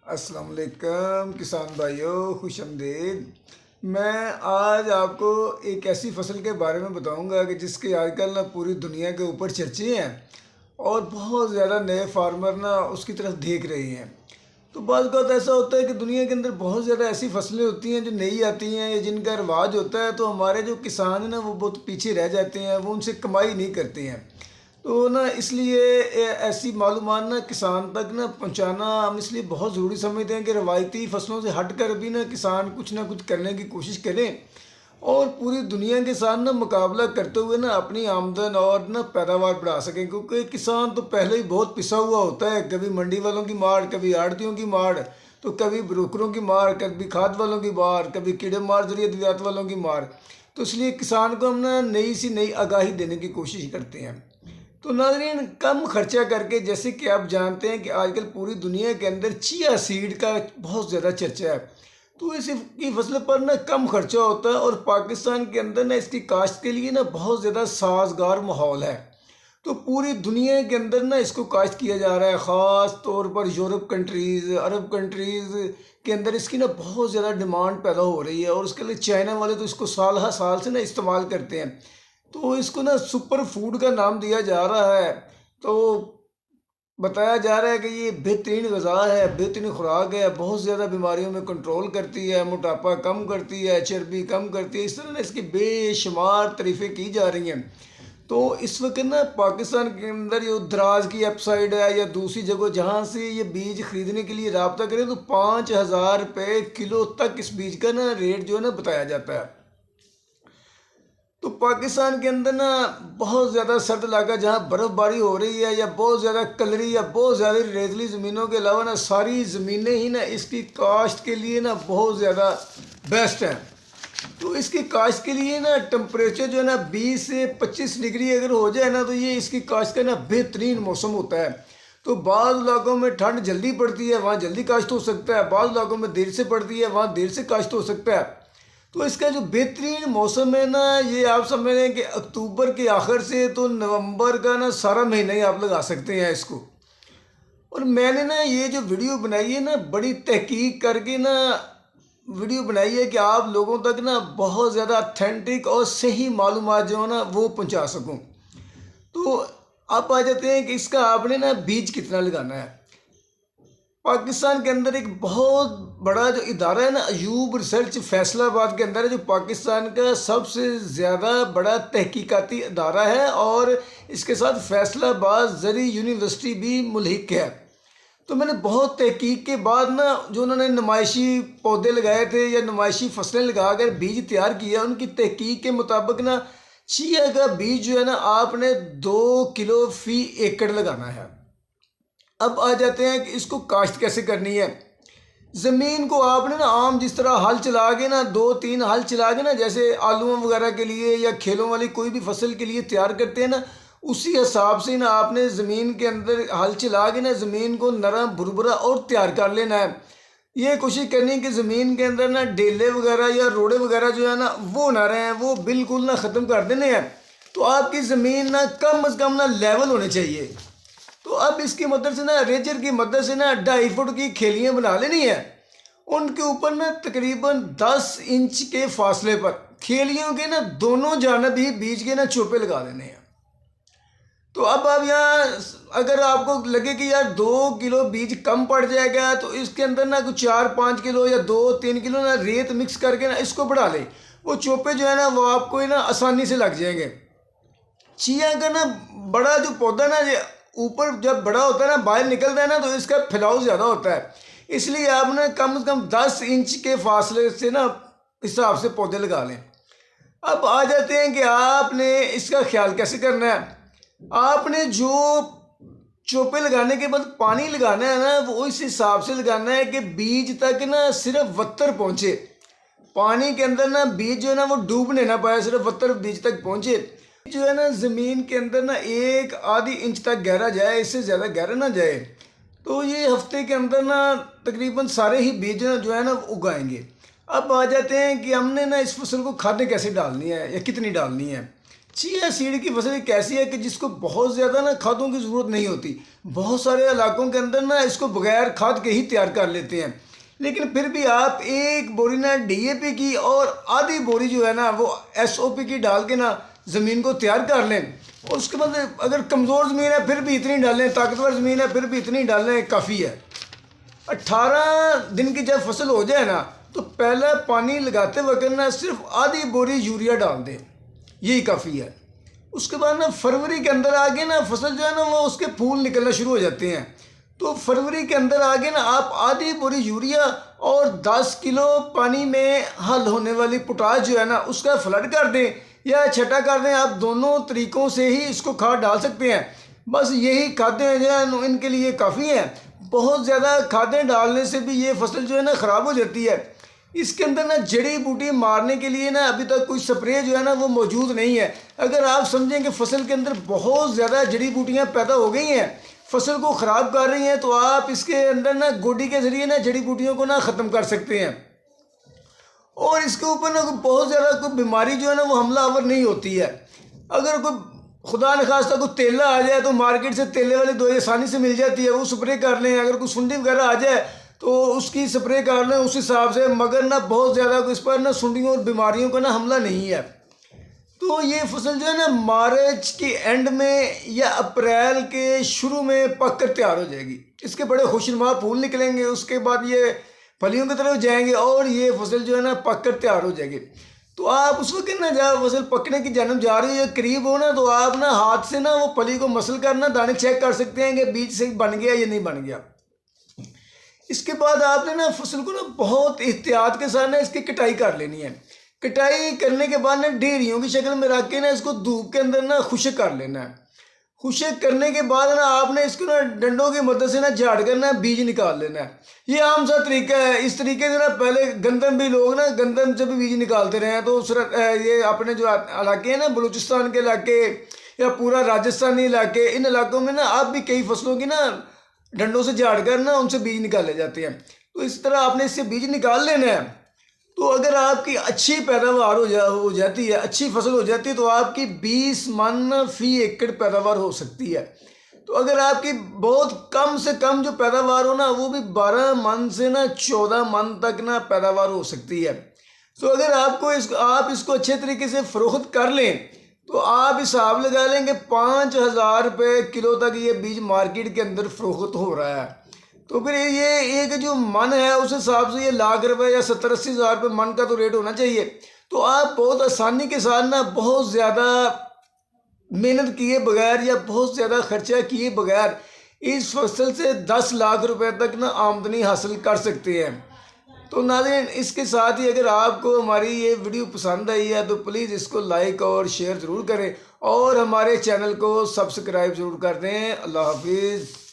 अस्सलाम वालेकुम किसान भाइयों, खुशामदीद। मैं आज आपको एक ऐसी फसल के बारे में बताऊंगा कि जिसके आजकल ना पूरी दुनिया के ऊपर चर्चे हैं और बहुत ज़्यादा नए फार्मर ना उसकी तरफ देख रहे हैं। तो बाज़ औक़ात ऐसा होता है कि दुनिया के अंदर बहुत ज़्यादा ऐसी फसलें होती हैं जो नई आती हैं या जिनका रिवाज होता है, तो हमारे जो किसान हैं ना वो बहुत पीछे रह जाते हैं, वो उनसे कमाई नहीं करते हैं। तो ना इसलिए ऐसी मालूमात ना किसान तक ना पहुंचाना हम इसलिए बहुत ज़रूरी समझते हैं कि रवायती फसलों से हट कर भी ना कुछ करने की कोशिश करें और पूरी दुनिया के साथ ना मुकाबला करते हुए ना अपनी आमदन और ना पैदावार बढ़ा सकें, क्योंकि किसान तो पहले ही बहुत पिसा हुआ होता है। कभी मंडी वालों की मार, कभी आड़तियों की मार, तो कभी ब्रोकरों की मार, कभी खाद वालों की मार, कभी कीड़े मार जरिए अद्वियात वालों की मार। तो इसलिए किसान को हम ना नई सी नई आगाही देने की कोशिश करते हैं। तो नाज़रीन, कम खर्चा करके, जैसे कि आप जानते हैं कि आजकल पूरी दुनिया के अंदर चिया सीड का बहुत ज़्यादा चर्चा है। तो इसकी फसल पर ना कम खर्चा होता है और पाकिस्तान के अंदर ना इसकी काश्त के लिए ना बहुत ज़्यादा साजगार माहौल है। तो पूरी दुनिया के अंदर ना इसको काश्त किया जा रहा है। ख़ास तौर पर यूरोप कंट्रीज़, अरब कंट्रीज़ के अंदर इसकी ना बहुत ज़्यादा डिमांड पैदा हो रही है और उसके लिए चाइना वाले तो इसको साल हर साल से ना इस्तेमाल करते हैं। तो इसको ना सुपर फूड का नाम दिया जा रहा है। तो बताया जा रहा है कि ये बेहतरीन ग़िज़ा है, बेहतरीन खुराक है, बहुत ज़्यादा बीमारियों में कंट्रोल करती है, मोटापा कम करती है, चर्बी कम करती है। इस तरह ना इसकी बेशुमार तारीफ़ें की जा रही हैं। तो इस वक्त ना पाकिस्तान के अंदर ये द्रास की वेबसाइट है या दूसरी जगह जहाँ से ये बीज खरीदने के लिए रब्ता करें तो 5,000 रुपये किलो तक इस बीज का ना रेट जो है ना बताया जाता है। तो पाकिस्तान के अंदर ना बहुत ज़्यादा सर्द इलाका जहाँ बर्फ़बारी हो रही है या बहुत ज़्यादा कलरी या बहुत ज़्यादा रेतली ज़मीनों के अलावा ना सारी ज़मीनें ही ना इसकी काश्त के लिए ना बहुत ज़्यादा बेस्ट हैं। तो इसकी काश्त के लिए ना टेम्परेचर जो है ना 20 से 25 डिग्री अगर हो जाए ना तो ये इसकी काश्त का ना बेहतरीन मौसम होता है। तो बाद इलाकों में ठंड जल्दी पड़ती है, वहाँ जल्दी काश्त हो सकता है। बाद इलाकों में देर से पड़ती है, वहाँ देर से काश्त हो सकता है। तो इसका जो बेहतरीन मौसम है ना, ये आप समझ रहे हैं कि अक्टूबर के आखिर से तो नवंबर का ना सारा महीना ही आप लगा सकते हैं इसको। और मैंने ना ये जो वीडियो बनाई है ना, बड़ी तहकीक करके ना वीडियो बनाई है कि आप लोगों तक ना बहुत ज़्यादा अथेंटिक और सही मालूमात जो है ना वो पहुंचा सकूं। तो आप आ जाते हैं कि इसका आपने ना बीज कितना लगाना है। पाकिस्तान के अंदर एक बहुत बड़ा जो इदारा है ना, अयूब रिसर्च फैसलाबाद के अंदर है, जो पाकिस्तान का सबसे ज़्यादा बड़ा तहकीकाती इदारा है और इसके साथ फैसलाबाद ज़री यूनिवर्सिटी भी मुल्हिक है। तो मैंने बहुत तहकीक के बाद ना जो उन्होंने नुमाइशी पौधे लगाए थे या नुमाइशी फसलें लगा कर बीज तैयार किया, उनकी तहकीक के मुताबिक ना चिया का बीज जो है ना आपने 2 किलो फ़ी एकड़ लगाना है। अब आ जाते हैं कि इसको काश्त कैसे करनी है। ज़मीन को आपने ना आम जिस तरह हल चला के ना 2-3 हल चला के ना, जैसे आलूओं वगैरह के लिए या खेलों वाली कोई भी फसल के लिए तैयार करते हैं ना, उसी हिसाब से ना आपने ज़मीन के अंदर हल चला के ना ज़मीन को नरम भुरभुरा और तैयार कर लेना है। ये कोशिश करनी है कि ज़मीन के अंदर ना डेले वगैरह या रोड़े वगैरह जो है ना वो ना रहें, वो बिल्कुल ना ख़त्म कर देने हैं। तो आपकी ज़मीन ना कम अज़ कम ना लेवल होनी चाहिए। तो अब इसकी मदद से ना रेजर की मदद से ना 2.5 फुट की खेलियाँ बना लेनी है। उनके ऊपर ना तकरीबन 10 इंच के फासले पर खेलियों के ना दोनों जानब ही बीज के ना चोपे लगा देने हैं। तो अब आप यहाँ अगर आपको लगे कि यार 2 किलो बीज कम पड़ जाएगा तो इसके अंदर ना कुछ 4-5 किलो या 2-3 किलो ना रेत मिक्स करके ना इसको बढ़ा ले। वो चोपे जो है ना वो आपको ना आसानी से लग जाएंगे। चिया का ना बड़ा जो पौधा ना ऊपर जब बड़ा होता है ना, बाहर निकलता है ना, तो इसका फैलाव ज़्यादा होता है। इसलिए आप ना कम से कम 10 इंच के फासले से ना हिसाब से पौधे लगा लें। अब आ जाते हैं कि आपने इसका ख्याल कैसे करना है। आपने जो चोपे लगाने के बाद पानी लगाना है ना, वो इस हिसाब से लगाना है कि बीज तक ना सिर्फ वत्तर पहुँचे। पानी के अंदर ना बीज जो है ना वो डूबने ना पाए, सिर्फ वत्तर बीज तक पहुँचे। जो है ना ज़मीन के अंदर ना 1-1.5 इंच तक गहरा जाए, इससे ज़्यादा गहरा ना जाए। तो ये हफ्ते के अंदर ना तकरीबन सारे ही बीज जो है ना उगाएंगे। अब आ जाते हैं कि हमने ना इस फसल को खादें कैसे डालनी है या कितनी डालनी है। चिया सीड की फसल एक ऐसी है कि जिसको बहुत ज़्यादा ना खादों की ज़रूरत नहीं होती। बहुत सारे इलाकों के अंदर ना इसको बगैर खाद के ही तैयार कर लेते हैं। लेकिन फिर भी आप एक बोरी ना डीएपी की और आधी बोरी जो है ना वो एसओपी की डाल के ना ज़मीन को तैयार कर लें। और उसके बाद अगर कमज़ोर ज़मीन है फिर भी इतनी डालें, ताकतवर ज़मीन है फिर भी इतनी डालें, काफ़ी है। 18 दिन की जब फसल हो जाए ना तो पहला पानी लगाते वक्त ना सिर्फ आधी बोरी यूरिया डाल दें, यही काफ़ी है। उसके बाद ना फरवरी के अंदर आगे ना फसल जो है ना वो उसके फूल निकलना शुरू हो जाते हैं। तो फरवरी के अंदर आगे ना आप आधी बोरी यूरिया और 10 किलो पानी में हल होने वाली पोटाश जो है ना उसका फ्लड कर दें या छटा कर दें। आप दोनों तरीक़ों से ही इसको खाद डाल सकते हैं। बस यही खादें जो है इनके लिए काफ़ी हैं। बहुत ज़्यादा खादें डालने से भी ये फसल जो है ना ख़राब हो जाती है। इसके अंदर ना जड़ी बूटी मारने के लिए ना अभी तक कोई स्प्रे जो है ना वो मौजूद नहीं है। अगर आप समझें कि फसल के अंदर बहुत ज़्यादा जड़ी बूटियाँ पैदा हो गई हैं, फसल को ख़राब कर रही हैं, तो आप इसके अंदर ना गोडी के ज़रिए ना जड़ी बूटियों को ना ख़त्म कर सकते हैं। और इसके ऊपर ना बहुत ज़्यादा कोई बीमारी जो है ना वो हमलावर नहीं होती है। अगर कोई खुदा न खास्ता कोई तेला आ जाए तो मार्केट से तेले वाली दवाई आसानी से मिल जाती है, वो स्प्रे कर लें। अगर कोई सुंडी वगैरह आ जाए तो उसकी स्प्रे कर लें उस हिसाब से, मगर ना बहुत ज़्यादा इस पर ना सुंडियों और बीमारियों का ना हमला नहीं है। तो ये फसल जो है ना मार्च के एंड में या अप्रैल के शुरू में पक कर तैयार हो जाएगी। इसके बड़े खुशनुमा फूल निकलेंगे, उसके बाद ये फलियों की तरफ जाएंगे और ये फसल जो है ना पक कर तैयार हो जाएगी। तो आप उस वक्त ना जब फसल पकने की जन्म जा रही है करीब हो ना, तो आप ना हाथ से ना वो फली को मसल कर ना दाने चेक कर सकते हैं कि बीज से बन गया या नहीं बन गया। इसके बाद आपने ना फसल को ना बहुत एहतियात के साथ ना इसकी कटाई कर लेनी है। कटाई करने के बाद ना ढेरियों की शक्ल में रख के ना इसको धूप के अंदर ना खुश्क कर लेना है। खुश्क करने के बाद ना आपने इसको ना डंडों की मदद से ना झाड़ कर ना बीज निकाल लेना है। ये आम सा तरीका है। इस तरीके से ना पहले गंदम भी लोग ना गंदम से भी बीज निकालते रहे हैं। तो ये अपने जो इलाके हैं ना बलूचिस्तान के इलाके या पूरा राजस्थानी इलाके, इन इलाकों में ना आप भी कई फसलों की ना डंडों से झाड़ कर ना उनसे बीज निकाले जाते हैं। तो इस तरह आपने इससे बीज निकाल लेना है। तो अगर आपकी अच्छी पैदावार हो जाती है, अच्छी फसल हो जाती है, तो आपकी 20 मन फी एकड़ पैदावार हो सकती है। तो अगर आपकी बहुत कम से कम जो पैदावार हो ना वो भी 12 मन से ना 14 मन तक ना पैदावार हो सकती है। तो अगर आप इसको अच्छे तरीके से फ़रोख्त कर लें तो आप हिसाब लगा लेंगे 5,000 रुपये किलो तक ये बीज मार्केट के अंदर फ़रोख्त हो रहा है। तो फिर ये एक जो मन है उस हिसाब से ये लाख रुपए या 70-80 हज़ार रुपये मन का तो रेट होना चाहिए। तो आप बहुत आसानी के साथ ना बहुत ज़्यादा मेहनत किए बगैर या बहुत ज़्यादा खर्चा किए बगैर इस फसल से 10 लाख रुपए तक ना आमदनी हासिल कर सकते हैं। तो नाज़रीन, इसके साथ ही अगर आपको हमारी ये वीडियो पसंद आई है तो प्लीज़ इसको लाइक और शेयर ज़रूर करें और हमारे चैनल को सब्सक्राइब ज़रूर कर दें। अल्लाह हाफिज़।